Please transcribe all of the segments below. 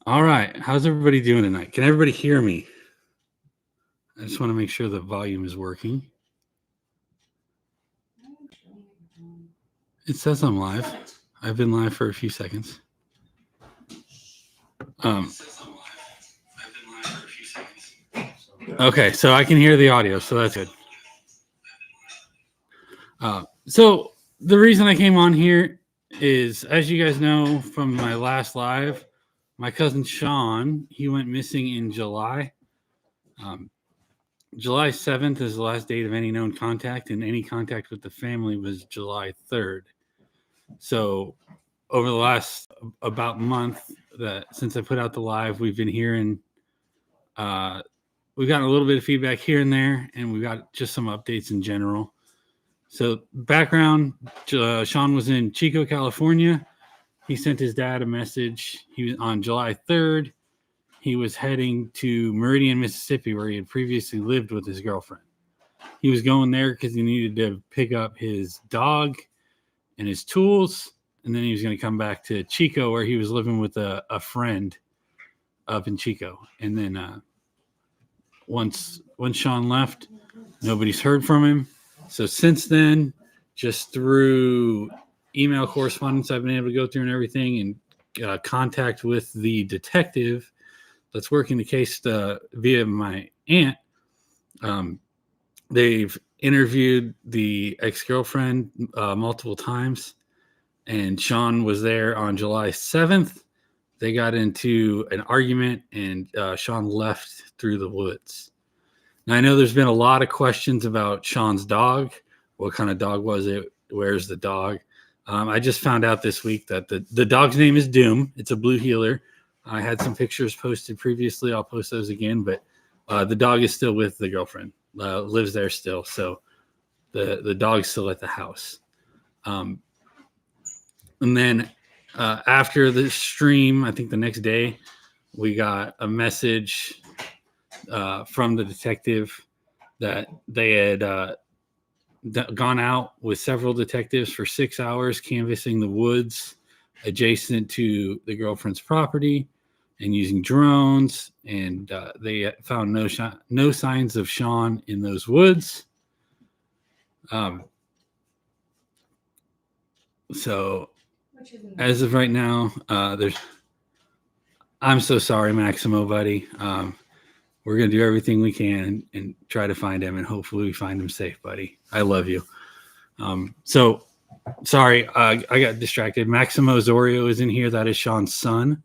All right. How's everybody doing tonight? Can everybody hear me? I just want to make sure the volume is working. It says I'm live. I've been live for a few seconds. Okay, so I can hear the audio, so that's good. So the reason I came on here is, as you guys know from my last live, my cousin Shawn, he went missing in July. July 7th is the last date of any known contact, and any contact with the family was July 3rd. So over the last about month since I put out the live, we've been hearing, we've gotten a little bit of feedback here and there, and we've got just some updates in general. So background, Shawn was in Chico, California. He sent his dad a message. He was on July 3rd. He was heading to Meridian, Mississippi, where he had previously lived with his girlfriend. He was going there because he needed to pick up his dog and his tools, and then he was going to come back to Chico, where he was living with a friend up in Chico. And then once Shawn left, nobody's heard from him. So since then, just through email correspondence I've been able to go through and everything, and contact with the detective that's working the case via my aunt, they've interviewed the ex-girlfriend multiple times, and Shawn was there on July 7th. They got into an argument, and Shawn left through the woods. Now, I know there's been a lot of questions about Shawn's dog. What kind of dog was it? Where's the dog? I just found out this week that the dog's name is Doom. It's a blue heeler. I had some pictures posted previously. I'll post those again, but the dog is still with the girlfriend, lives there still. So the dog's still at the house. And then after the stream, I think the next day, we got a message from the detective that they had gone out with several detectives for 6 hours canvassing the woods adjacent to the girlfriend's property and using drones, and they found no signs of Shawn in those woods. So as of right now, I'm so sorry, Maximo, buddy. We're going to do everything we can and try to find him, and hopefully we find him safe, buddy. I love you. So sorry, I got distracted. Maximo Zorio is in here. That is Shawn's son.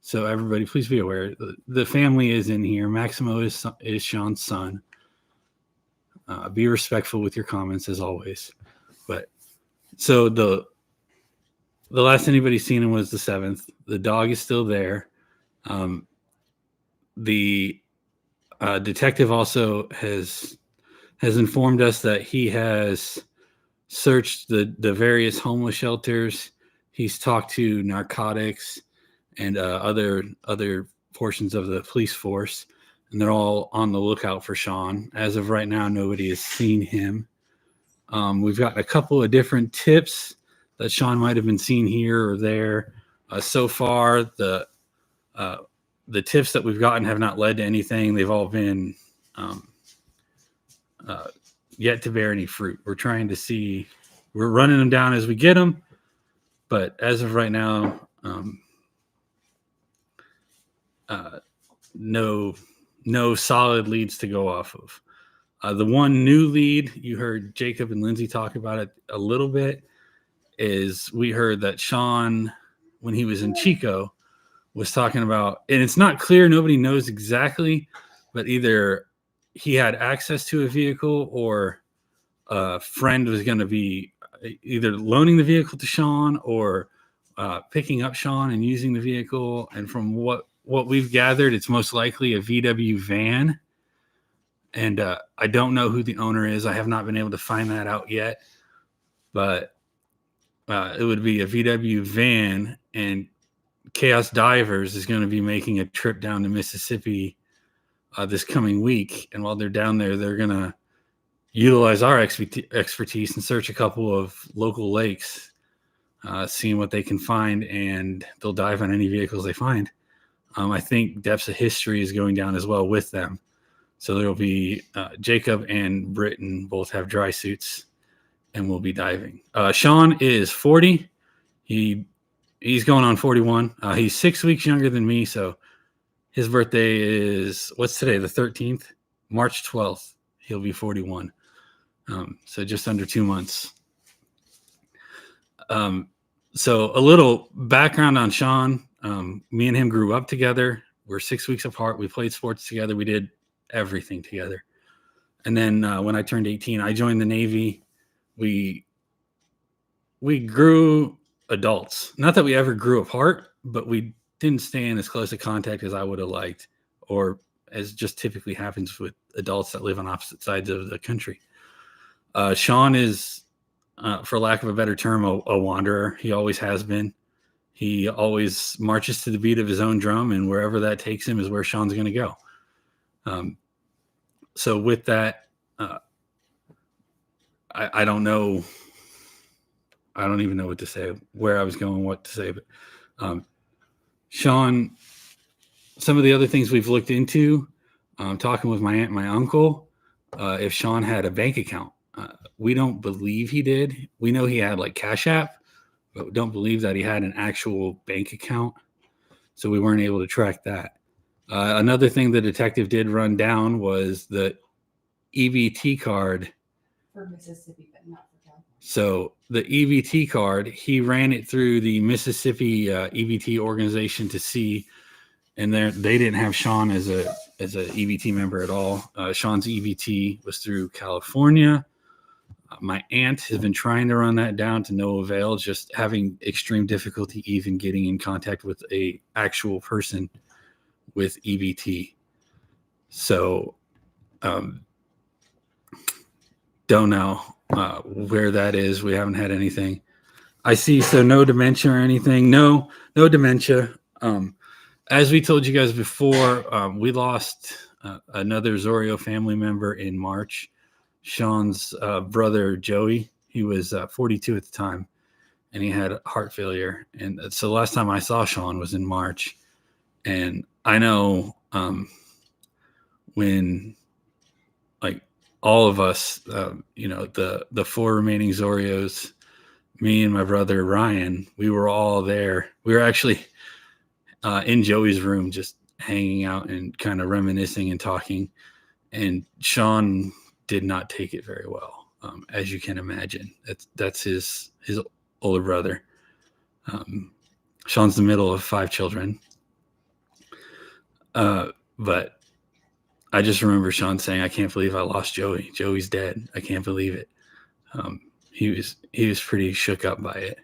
So everybody, please be aware. The family is in here. Maximo is Shawn's son. Be respectful with your comments, as always. But so the last anybody's seen him was the 7th. The dog is still there. The detective also has informed us that he has searched the various homeless shelters. He's talked to narcotics and other portions of the police force, and they're all on the lookout for Shawn. As of right now, nobody has seen him. We've got a couple of different tips that Shawn might have been seen here or there. So far, the tips that we've gotten have not led to anything. They've all been yet to bear any fruit. We're trying to see, we're running them down as we get them, but as of right now, no solid leads to go off of. The one new lead, you heard Jacob and Lindsay talk about it a little bit, is we heard that Shawn, when he was in Chico, was talking about, and it's not clear, nobody knows exactly, but either he had access to a vehicle or a friend was going to be either loaning the vehicle to Shawn or picking up Shawn and using the vehicle. And from what we've gathered, it's most likely a VW van. And I don't know who the owner is. I have not been able to find that out yet, but it would be a VW van, and Chaos Divers is going to be making a trip down to Mississippi this coming week. And while they're down there, they're going to utilize our expertise and search a couple of local lakes, seeing what they can find, and they'll dive on any vehicles they find. I think Depths of History is going down as well with them. So there will be Jacob and Britton both have dry suits and will be diving. Shawn is 40. He's going on 41. He's 6 weeks younger than me, so his birthday is, what's today, the 13th? March 12th. He'll be 41. So just under 2 months. So a little background on Shawn. Me and him grew up together. We're 6 weeks apart. We played sports together. We did everything together. And then when I turned 18, I joined the Navy. We grew adults. Not that we ever grew apart, but we didn't stay in as close a contact as I would have liked, or as just typically happens with adults that live on opposite sides of the country. Shawn is, for lack of a better term, a wanderer. He always has been. He always marches to the beat of his own drum, and wherever that takes him is where Shawn's going to go. So with that, I don't know. I don't even know what to say, where I was going, what to say. But Shawn, some of the other things we've looked into, talking with my aunt and my uncle, if Shawn had a bank account. We don't believe he did. We know he had like Cash App, but we don't believe that he had an actual bank account. So we weren't able to track that. Another thing the detective did run down was the EBT card. For Mississippi, but not for California. So the EBT card, he ran it through the Mississippi EBT organization to see, and they didn't have Shawn as a EBT member at all. Shawn's EBT was through California. My aunt has been trying to run that down to no avail, just having extreme difficulty even getting in contact with a actual person with EBT. So don't know where that is. We haven't had anything. I see. So no dementia or anything. No dementia. As we told you guys before, we lost another Zorio family member in March. Shawn's brother, Joey, he was 42 at the time, and he had heart failure. And so the last time I saw Shawn was in March. And I know when, like, all of us, the four remaining Zorios, me and my brother Ryan, we were all there. We were actually in Joey's room just hanging out and kind of reminiscing and talking. And Shawn did not take it very well, as you can imagine. That's his older brother. Shawn's the middle of 5 children. But I just remember Shawn saying, "I can't believe I lost Joey. Joey's dead. I can't believe it." He was pretty shook up by it.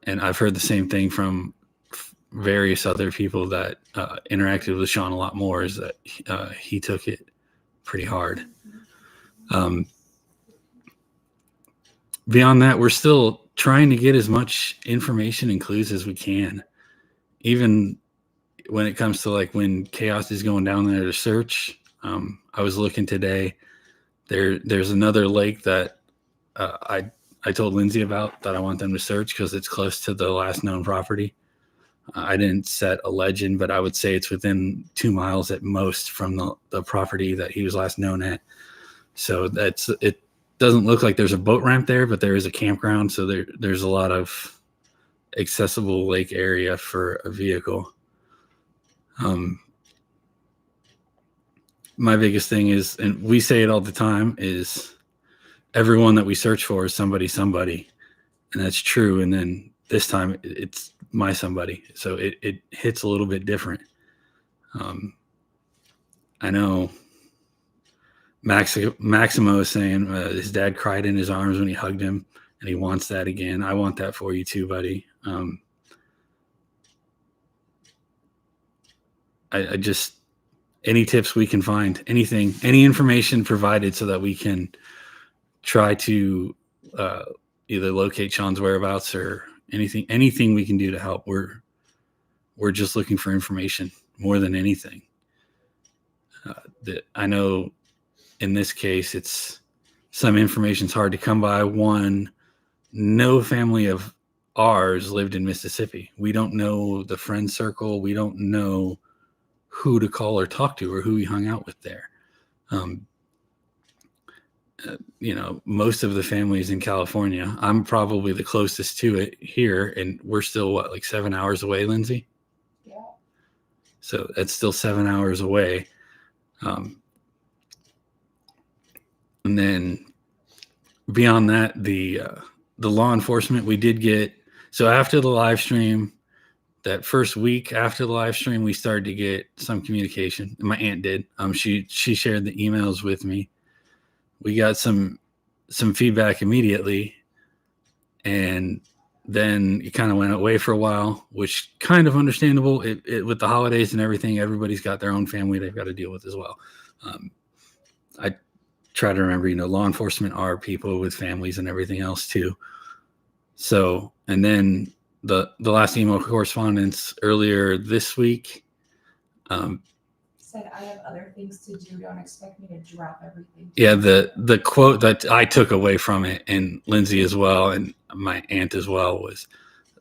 And I've heard the same thing from various other people that interacted with Shawn a lot more, is that he took it pretty hard. Beyond that, we're still trying to get as much information and clues as we can. Even when it comes to like when Chaos is going down there to search, I was looking today. There's another lake that I told Lindsay about that I want them to search because it's close to the last known property. I didn't set a legend, but I would say it's within 2 miles at most from the property that he was last known at. So it doesn't look like there's a boat ramp there, but there is a campground. So there's a lot of accessible lake area for a vehicle. My biggest thing is, and we say it all the time, is everyone that we search for is somebody, and that's true. And then this time it's my somebody. So it hits a little bit different. I know Maximo is saying his dad cried in his arms when he hugged him, and he wants that again. I want that for you too, buddy. I just, any tips we can find, anything, any information provided so that we can try to either locate Shawn's whereabouts or anything we can do to help. We're just looking for information more than anything. That I know in this case, it's some information's hard to come by. One, no family of ours lived in Mississippi. We don't know the friend circle. We don't know who to call or talk to or who he hung out with there. Most of the families in California, I'm probably the closest to it here, and we're still like 7 hours away, Lindsay? Yeah. So that's still 7 hours away. And then beyond that, the law enforcement, we did get, so after the live stream, that first week after the live stream, we started to get some communication. My aunt did. She shared the emails with me. We got some feedback immediately, and then it kind of went away for a while, which kind of understandable. It with the holidays and everything, everybody's got their own family they've got to deal with as well. I try to remember, law enforcement are people with families and everything else too. So, and then the last email correspondence earlier this week said, I have other things to do. Don't expect me to drop everything. Yeah, the quote that I took away from it, and Lindsay as well, and my aunt as well, was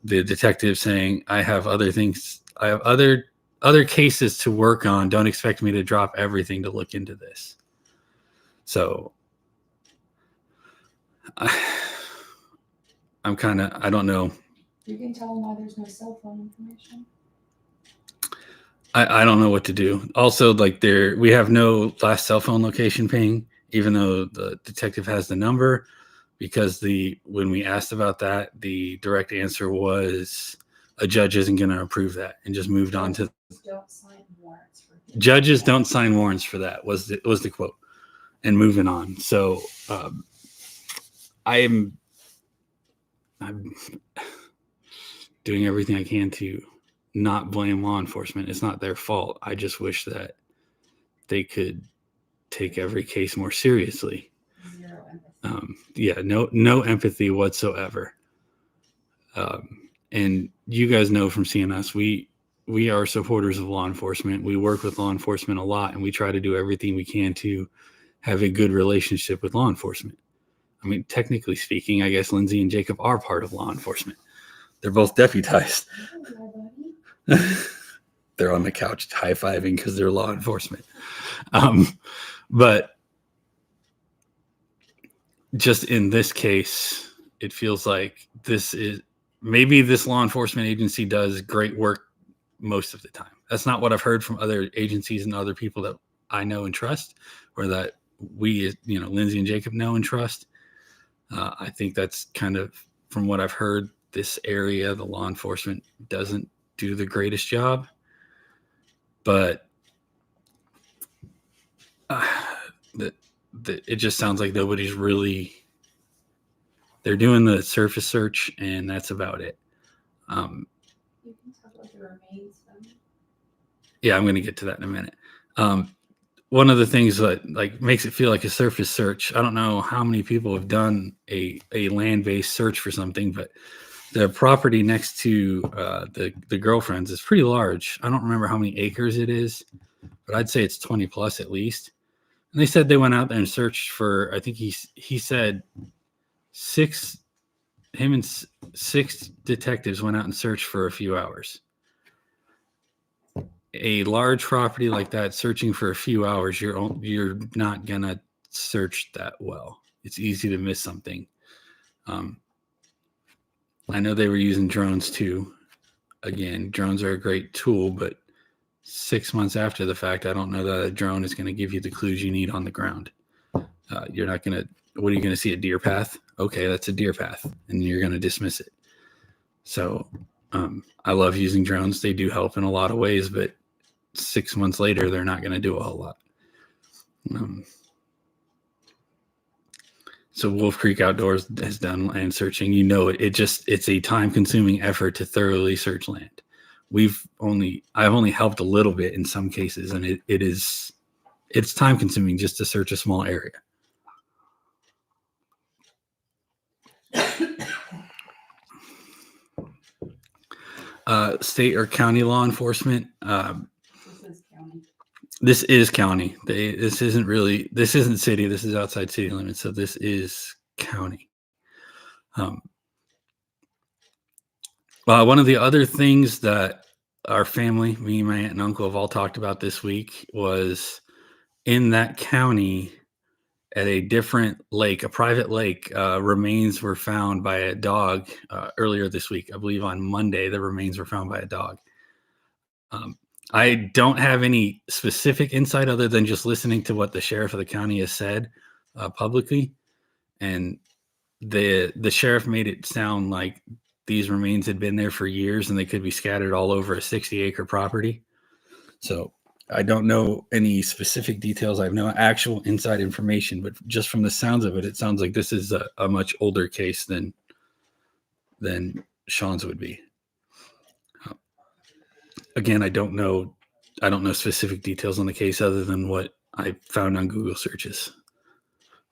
the detective saying, I have other things, I have other cases to work on. Don't expect me to drop everything to look into this. So I'm kind of, I don't know. You can tell them why there's no cell phone information. I don't know what to do. Also, like we have no last cell phone location ping, even though the detective has the number, because when we asked about that, the direct answer was a judge isn't going to approve that, and just moved on to don't sign warrants for judges don't sign warrants for that was the quote, and moving on. So I'm doing everything I can to not blame law enforcement. It's not their fault. I just wish that they could take every case more seriously. Zero empathy. No empathy whatsoever. And you guys know from seeing us, we are supporters of law enforcement. We work with law enforcement a lot, and we try to do everything we can to have a good relationship with law enforcement. I mean, technically speaking, I guess Lindsay and Jacob are part of law enforcement. They're both deputized. They're on the couch high-fiving because they're law enforcement. But just in this case, it feels like maybe this law enforcement agency does great work most of the time. That's not what I've heard from other agencies and other people that I know and trust, or that we, Lindsay and Jacob know and trust. I think that's kind of, from what I've heard, this area, the law enforcement doesn't do the greatest job. But it just sounds like nobody's really, they're doing the surface search, and that's about it. You can talk about the remains then. Yeah, I'm going to get to that in a minute. One of the things that makes it feel like a surface search, I don't know how many people have done a land-based search for something, but the property next to the girlfriends is pretty large. I don't remember how many acres it is, but I'd say it's 20 plus at least. And they said they went out there and searched for, I think he said him and six detectives went out and searched for a few hours. A large property like that, searching for a few hours, you're not gonna search that well. It's easy to miss something. I know they were using drones too. Again, drones are a great tool, but 6 months after the fact, I don't know that a drone is going to give you the clues you need on the ground. You're not going to, what are you going to see? A deer path? Okay, that's a deer path, and you're going to dismiss it. So I love using drones. They do help in a lot of ways, but 6 months later, they're not going to do a whole lot. So Wolf Creek Outdoors has done land searching. It's a time-consuming effort to thoroughly search land. I've only helped a little bit in some cases, and it's time-consuming just to search a small area. State or county law enforcement. This is county. This isn't city. This is outside city limits. So this is county. One of the other things that our family, me, my aunt, and uncle, have all talked about this week was in that county at a different lake, a private lake, remains were found by a dog earlier this week. I believe on Monday, the remains were found by a dog. I don't have any specific insight other than just listening to what the sheriff of the county has said publicly. And the sheriff made it sound like these remains had been there for years and they could be scattered all over a 60-acre property. So I don't know any specific details. I have no actual inside information, but just from the sounds of it, it sounds like this is a much older case than Shawn's would be. Again, I don't know specific details on the case other than what I found on Google searches.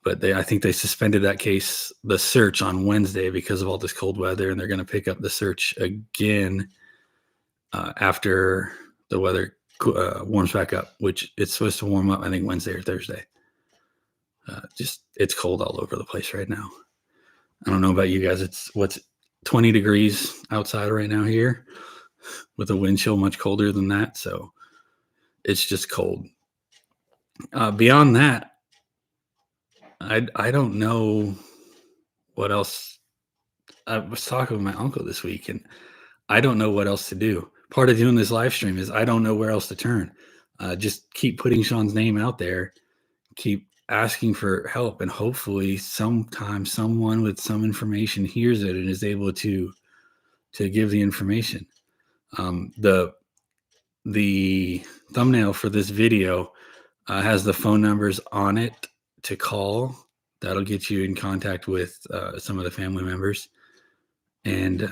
But I think they suspended the search on Wednesday because of all this cold weather, and they're going to pick up the search again after the weather warms back up, which it's supposed to warm up, I think, Wednesday or Thursday. It's cold all over the place right now. I don't know about you guys. It's 20 degrees outside right now here with a wind chill much colder than that. So it's just cold. Beyond that, I don't know what else. I was talking with my uncle this week, and I don't know what else to do. Part of doing this live stream is I don't know where else to turn. Just keep putting Shawn's name out there, keep asking for help, and hopefully sometime someone with some information hears it and is able to give the information. The thumbnail for this video has the phone numbers on it to call. That'll get you in contact with some of the family members, and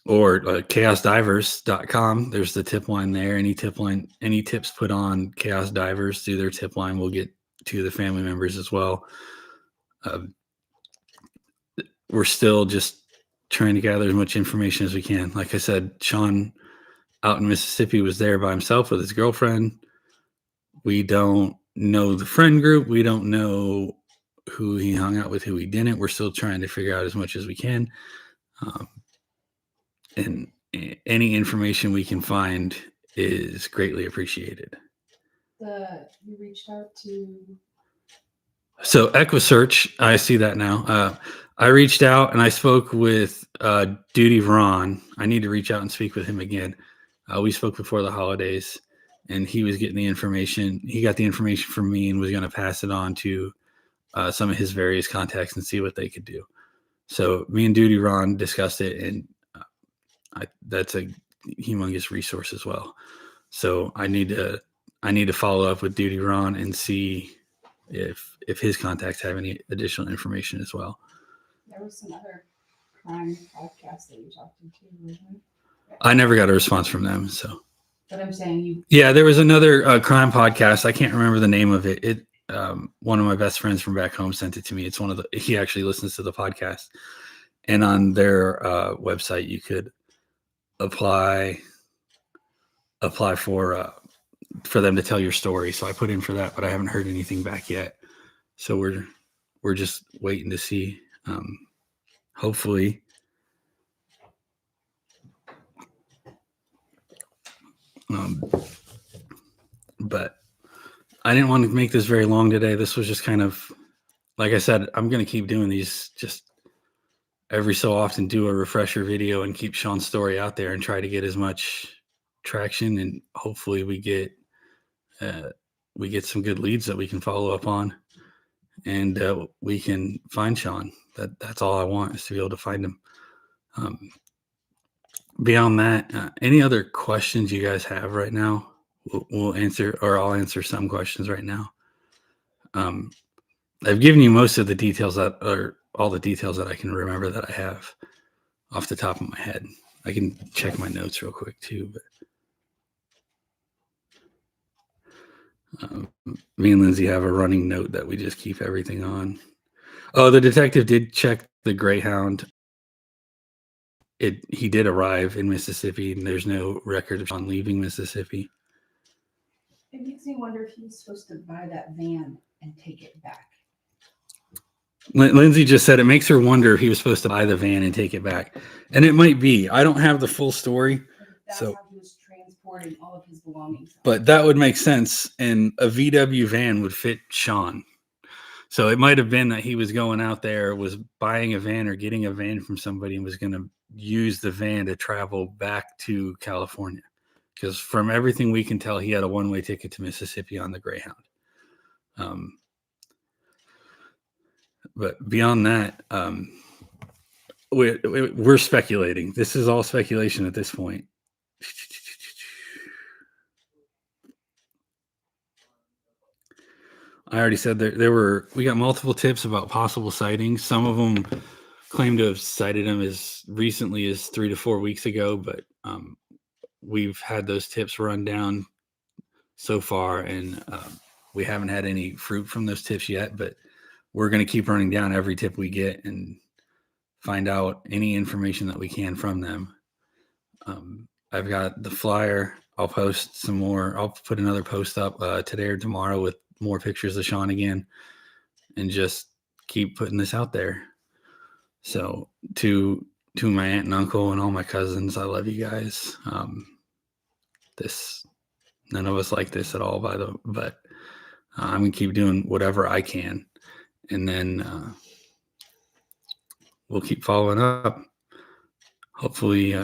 or chaosdivers.com. There's the tip line there. Any tips put on Chaos Divers through their tip line will get to the family members as well. We're still just trying to gather as much information as we can. Like I said, Shawn out in Mississippi was there by himself with his girlfriend. We don't know the friend group. We don't know who he hung out with, who he didn't. We're still trying to figure out as much as we can. And any information we can find is greatly appreciated. You reached out to... So EquiSearch, I see that now. I reached out and I spoke with Duty Ron. I need to reach out and speak with him again. We spoke before the holidays, and he was getting the information. He got the information from me and was going to pass it on to some of his various contacts and see what they could do. So me and Duty Ron discussed it, and that's a humongous resource as well. So I need to follow up with Duty Ron and see if his contacts have any additional information as well. There was some other crime podcast that you talked to too, wasn't it? I never got a response from them. So, but I'm saying yeah, there was another crime podcast. I can't remember the name of it. One of my best friends from back home sent it to me. It's he actually listens to the podcast, and on their website you could apply for them to tell your story. So I put in for that, but I haven't heard anything back yet. So we're just waiting to see. Hopefully, but I didn't want to make this very long today. This was just kind of, like I said, I'm going to keep doing these just every so often, do a refresher video and keep Shawn's story out there and try to get as much traction, and hopefully we get some good leads that we can follow up on, and we can find Shawn. That's all I want, is to be able to find him. Beyond that, any other questions you guys have right now, we'll answer, or I'll answer some questions right now. I've given you most of the details all the details that I can remember that I have off the top of my head. I can check my notes real quick too, but me and Lindsay have a running note that we just keep everything on. Oh, the detective did check the Greyhound. He did arrive in Mississippi, and there's no record of Shawn leaving Mississippi. It makes me wonder if he's supposed to buy that van and take it back. Lindsay just said it makes her wonder if he was supposed to buy the van and take it back. And it might be. I don't have the full story. That's So, how he was transporting all of his belongings. but that would make sense. And a VW van would fit Shawn. So it might have been that he was going out there, was buying a van or getting a van from somebody and was going to use the van to travel back to California. Because from everything we can tell, he had a one-way ticket to Mississippi on the Greyhound. But beyond that, we're speculating. This is all speculation at this point. I already said we got multiple tips about possible sightings. Some of them claim to have sighted him as recently as 3 to 4 weeks ago, but we've had those tips run down so far, and we haven't had any fruit from those tips yet, but we're going to keep running down every tip we get and find out any information that we can from them. I've got the flyer. I'll post some more. I'll put another post up today or tomorrow with more pictures of Shawn again, and just keep putting this out there. So to my aunt and uncle and all my cousins, I love you guys. None of us like this at all, but I'm gonna keep doing whatever I can, and then we'll keep following up. Hopefully,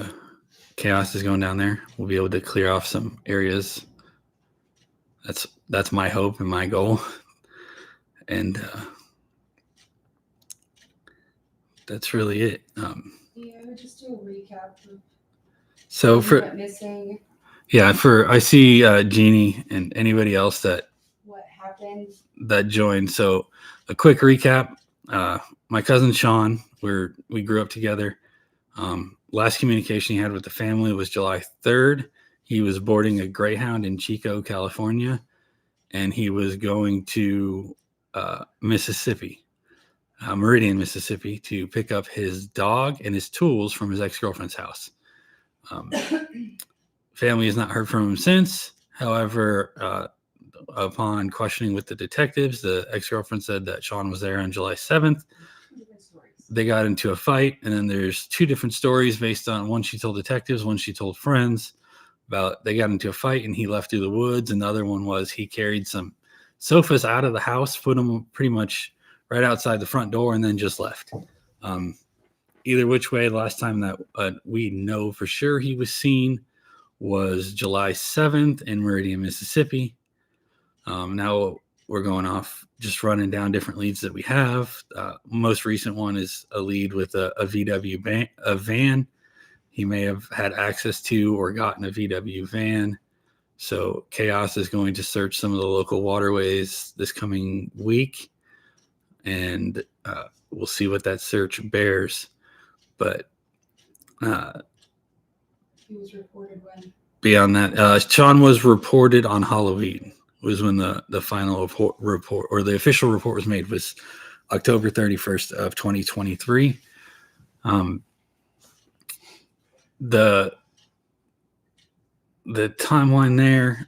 chaos is going down there. We'll be able to clear off some areas. That's my hope and my goal, and that's really it. Just do a recap. So for what missing. Yeah, I see Jeannie and anybody else that happened that joined. So a quick recap. My cousin Shawn, we grew up together. Last communication he had with the family was July 3rd. He was boarding a Greyhound in Chico, California, and he was going to Mississippi, Meridian, Mississippi, to pick up his dog and his tools from his ex-girlfriend's house. Family has not heard from him since. However, upon questioning with the detectives, the ex-girlfriend said that Shawn was there on July 7th. They got into a fight, and then there's two different stories based on one she told detectives, one she told friends about they got into a fight and he left through the woods, and the other one was he carried some sofas out of the house, put them pretty much right outside the front door, and then just left. Either which way, the last time that we know for sure he was seen was July 7th in Meridian, Mississippi. Now we're going off, just running down different leads that we have. Most recent one is a lead with a VW van. He may have had access to or gotten a VW van. So Chaos is going to search some of the local waterways this coming week, and we'll see what that search bears. But he was reported when? Beyond that, Shawn was reported on Halloween. Was when the final report or the official report was made, was October 31st of 2023. The timeline there,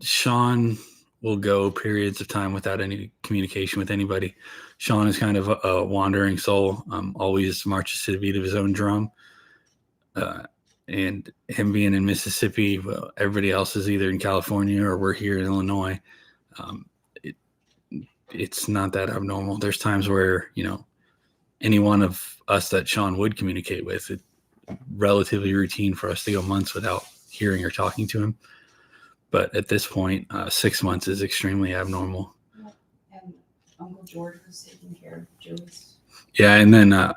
Shawn will go periods of time without any communication with anybody. Shawn is kind of a wandering soul, always marches to the beat of his own drum. And him being in Mississippi, well, everybody else is either in California or we're here in Illinois. It's not that abnormal. There's times where, any one of us that Shawn would communicate with, it's relatively routine for us to go months without hearing or talking to him. But at this point, 6 months is extremely abnormal. Yeah. And Uncle George was taking care of Joey's. Yeah, and then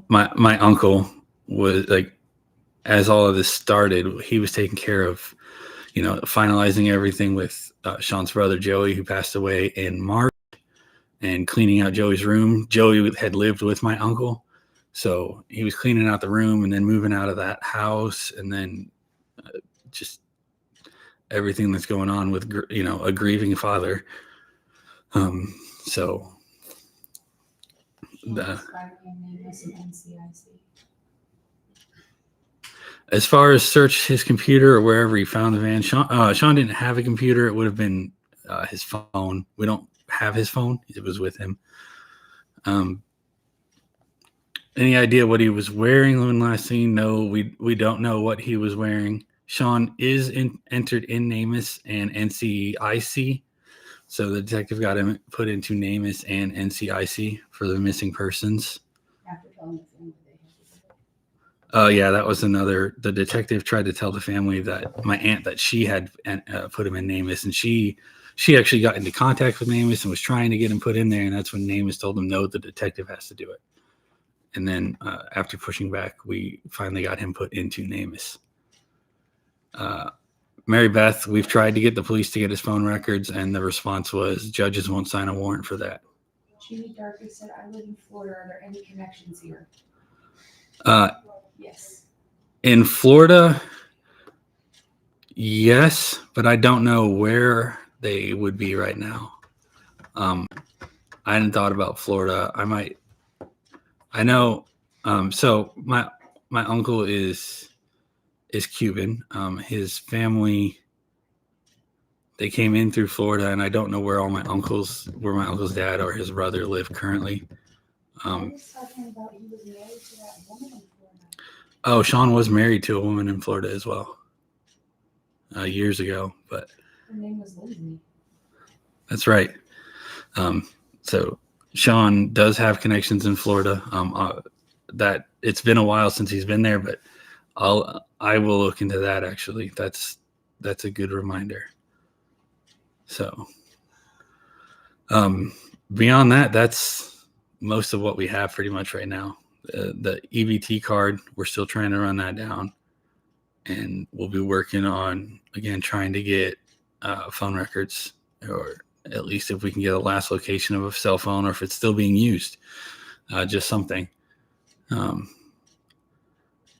my uncle was like, as all of this started, he was taking care of, finalizing everything with Shawn's brother, Joey, who passed away in March, and cleaning out Joey's room. Joey had lived with my uncle, so he was cleaning out the room and then moving out of that house, and then just everything that's going on with, a grieving father. So as far as search his computer or wherever he found the van, Shawn didn't have a computer. It would have been his phone. We don't have his phone. It was with him. Any idea what he was wearing when last seen? No, we don't know what he was wearing. Shawn is entered in NamUs and NCIC, so the detective got him put into NamUs and NCIC for the missing persons. After telling the family they had to do it. Yeah, that was another. The detective tried to tell the family that my aunt that she had put him in NamUs, and she actually got into contact with NamUs and was trying to get him put in there, and that's when NamUs told him no, the detective has to do it. And then after pushing back, we finally got him put into NamUs. Mary Beth, we've tried to get the police to get his phone records, and the response was judges won't sign a warrant for that. Jimmy Darby said, I live in Florida. Are there any connections here? Yes. In Florida, yes, but I don't know where they would be right now. I hadn't thought about Florida. I know. So my uncle is Cuban. His family, they came in through Florida, and I don't know where my uncle's dad or his brother live currently. I was talking about he was married to that woman in Florida. Oh, Shawn was married to a woman in Florida as well, years ago. But her name was Lindsay. That's right. So Shawn does have connections in Florida. That it's been a while since he's been there, but I will look into that. Actually, that's a good reminder. So, beyond that, that's most of what we have pretty much right now. The EBT card, we're still trying to run that down, and we'll be working on again trying to get phone records, or at least if we can get a last location of a cell phone, or if it's still being used, just something.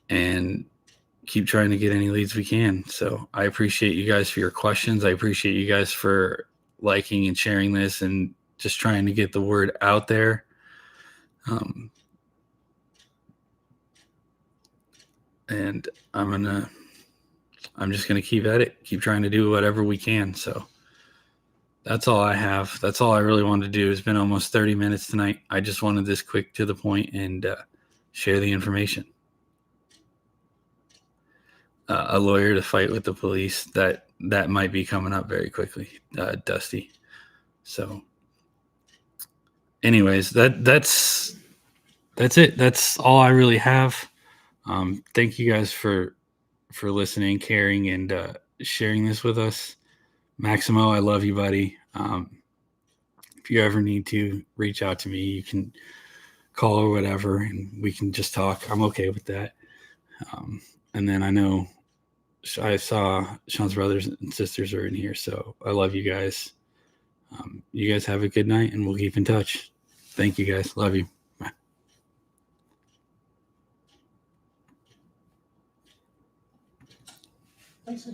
And keep trying to get any leads we can. So I appreciate you guys for your questions. I appreciate you guys for liking and sharing this and just trying to get the word out there. And I'm just gonna keep at it, keep trying to do whatever we can. So that's all I have. That's all I really wanted to do. It's been almost 30 minutes tonight. I just wanted this quick to the point and share the information. A lawyer to fight with the police, that might be coming up very quickly, Dusty. So anyways, that's it. That's all I really have. Thank you guys for listening, caring, and sharing this with us. Maximo, I love you, buddy. If you ever need to reach out to me, you can call or whatever, and we can just talk. I'm okay with that. And then I know I saw Shawn's brothers and sisters are in here, so I love you guys. You guys have a good night, and we'll keep in touch. Thank you, guys. Love you. Bye. Thanks,